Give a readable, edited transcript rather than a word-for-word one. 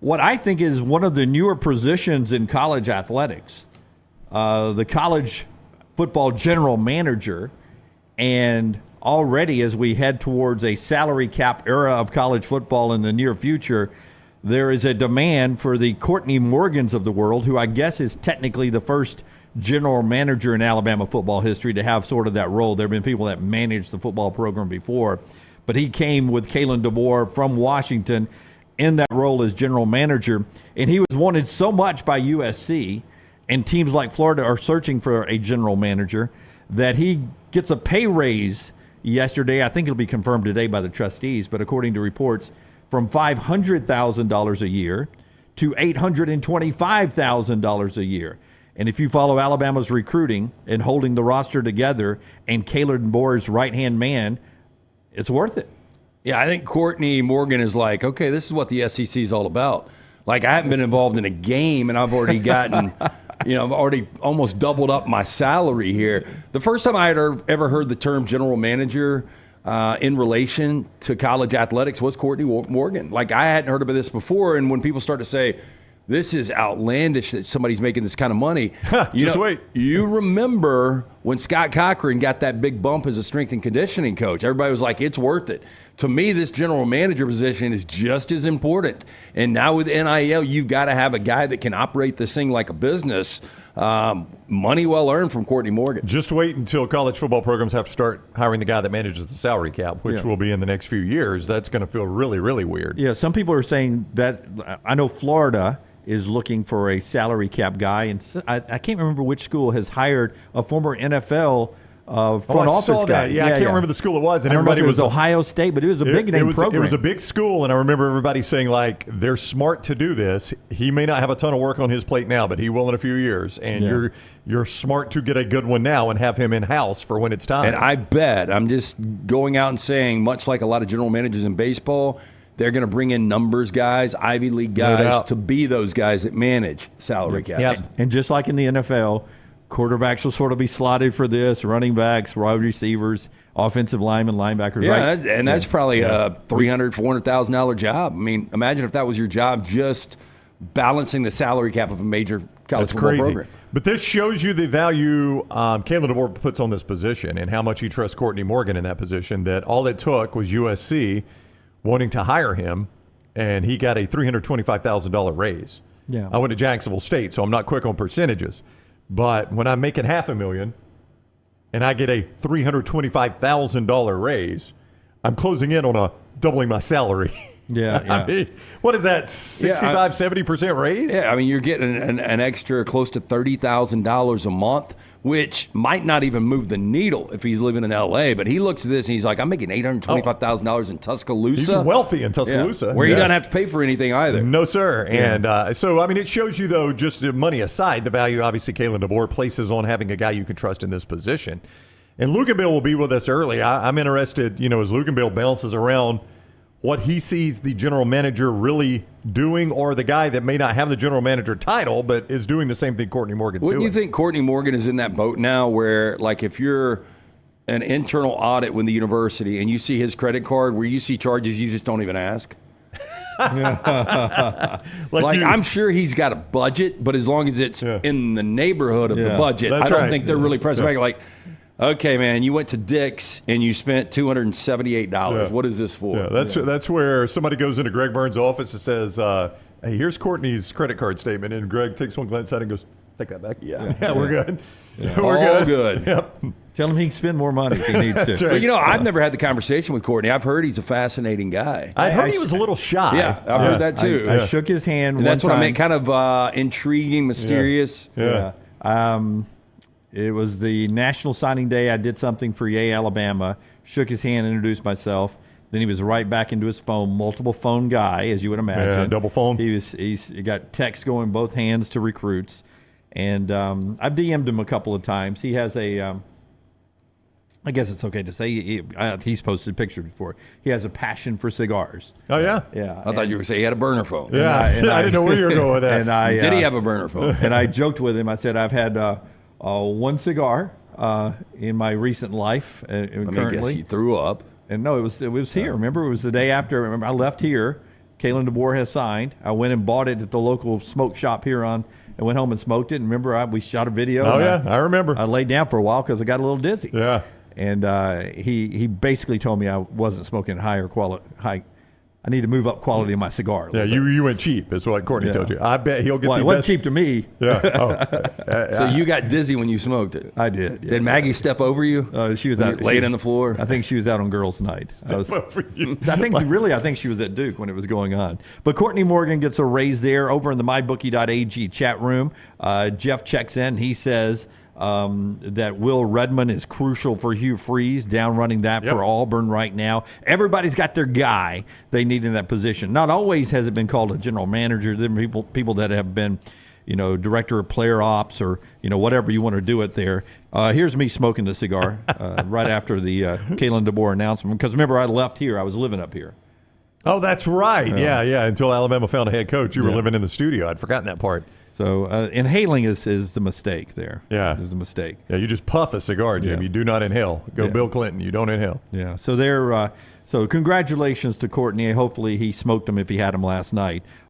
what I think is one of the newer positions in college athletics, the college football general manager. And already as we head towards a salary cap era of college football in the near future, there is a demand for the Courtney Morgans of the world, who I guess is technically the first general manager in Alabama football history to have sort of that role. There have been people that managed the football program before, but he came with Kalen DeBoer from Washington in that role as general manager, and he was wanted so much by USC, and teams like Florida are searching for a general manager, that he gets a pay raise yesterday. I think it'll be confirmed today by the trustees, but according to reports, from $500,000 a year to $825,000 a year. And if you follow Alabama's recruiting and holding the roster together and Kalen DeBoer's right-hand man, it's worth it. Yeah, I think Courtney Morgan is like, okay, this is what the SEC is all about. Like, I haven't been involved in a game, and I've already gotten, I've already almost doubled up my salary here. The first time I had ever heard the term general manager in relation to college athletics was Courtney Morgan. Like, I hadn't heard about this before, and when people start to say, this is outlandish that somebody's making this kind of money. Wait. You remember when Scott Cochran got that big bump as a strength and conditioning coach. Everybody was like, it's worth it. To me, this general manager position is just as important. And now with NIL, you've got to have a guy that can operate this thing like a business. Money well earned from Courtney Morgan. Just wait until college football programs have to start hiring the guy that manages the salary cap, which will be in the next few years. That's going to feel really, really weird. Yeah, some people are saying that. I know Florida is looking for a salary cap guy, and I can't remember which school has hired a former NFL front office guy. Yeah, I can't remember the school it was. And I don't know if everybody it was Ohio State, but it was a big name program. It was a big school, and I remember everybody saying, like, they're smart to do this. He may not have a ton of work on his plate now, but he will in a few years. And you're smart to get a good one now and have him in-house for when it's time. And I bet, I'm just going out and saying, much like a lot of general managers in baseball, they're going to bring in numbers guys, Ivy League guys, to be those guys that manage salary caps. Yeah, and just like in the NFL, quarterbacks will sort of be slotted for this, running backs, wide receivers, offensive linemen, linebackers. Yeah, right? And that's probably a $300,000, $400,000 job. I mean, imagine if that was your job, just balancing the salary cap of a major college football program. But this shows you the value Kalen DeBoer puts on this position and how much he trusts Courtney Morgan in that position, that all it took was USC wanting to hire him, and he got a $325,000 raise. Yeah. I went to Jacksonville State, so I'm not quick on percentages. But when I'm making $500,000 and I get a $325,000 raise, I'm closing in on doubling my salary. Yeah. I mean, what is that, 65-70% raise? Yeah, I mean, you're getting an extra close to $30,000 a month, which might not even move the needle if he's living in L.A., but he looks at this and he's like, I'm making $825,000 in Tuscaloosa. He's wealthy in Tuscaloosa. Where he doesn't have to pay for anything either. No, sir. Yeah. And so, I mean, it shows you, though, just money aside, the value, obviously, Kalen DeBoer places on having a guy you can trust in this position. And Luganbill will be with us early. I'm interested, as Luganbill bounces around, what he sees the general manager really doing, or the guy that may not have the general manager title but is doing the same thing Courtney Morgan's doing. Wouldn't you think Courtney Morgan is in that boat now where, like, if you're an internal audit with the university and you see his credit card where you see charges you just don't even ask? I'm sure he's got a budget, but as long as it's in the neighborhood of the budget, I don't think they're really pressing back like, okay, man, you went to Dick's and you spent $278. Yeah. What is this for? Yeah, that's where somebody goes into Greg Burns' office and says, hey, here's Courtney's credit card statement. And Greg takes one glance at it and goes, take that back. Yeah, we're good. Yeah. We're good. Yep. Tell him he can spend more money if he needs to. Right. But, I've never had the conversation with Courtney. I've heard he's a fascing guy. I heard he was a little shy. Yeah, I've heard that too. I shook his hand and one that's what time. I meant, kind of intriguing, mysterious. Yeah. It was the National Signing Day. I did something for Yay, Alabama, shook his hand, introduced myself. Then he was right back into his phone, multiple phone guy, as you would imagine. Yeah, double phone. He got texts going both hands to recruits. And I've DM'd him a couple of times. He has I guess it's okay to say, he's posted pictures before. He has a passion for cigars. Oh, yeah? Yeah. I thought you were going to say he had a burner phone. Yeah, I didn't know where you were going with that. Did he have a burner phone? And I joked with him. I said, I've had one cigar in my recent life. Let me Currently, guess, he threw up. And no, it was here. Remember, it was the day after. Remember, I left here Kalen DeBoer has signed. I went and bought it at the local smoke shop here and went home and smoked it. And remember, we shot a video. Oh, yeah, I remember. I laid down for a while because I got a little dizzy. Yeah. And he basically told me I wasn't smoking high. I need to move up quality of my cigar. Yeah, you went cheap, is what Courtney told you. I bet he'll get well, the it wasn't best. cheap to me. Yeah. So you got dizzy when you smoked it. I did. Yeah. Did Maggie step over you? She was out. Laid on the floor. I think she was out on girls' night. I think she was at Duke when it was going on. But Courtney Morgan gets a raise there over in the mybookie.ag chat room. Jeff checks in. He says that Will Redmond is crucial for Hugh Freeze, down running that for Auburn right now. Everybody's got their guy they need in that position. Not always has it been called a general manager. There are people that have been, director of player ops or, whatever you want to do it there. Here's me smoking the cigar right after the Kalen DeBoer announcement. Because remember, I left here. I was living up here. Oh, that's right. Yeah. Until Alabama found a head coach, you were living in the studio. I'd forgotten that part. So inhaling is the mistake there. Yeah. Is the mistake. Yeah, you just puff a cigar, Jim. Yeah. You do not inhale. Go Bill Clinton. You don't inhale. Yeah. So so congratulations to Courtney. Hopefully he smoked them if he had them last night.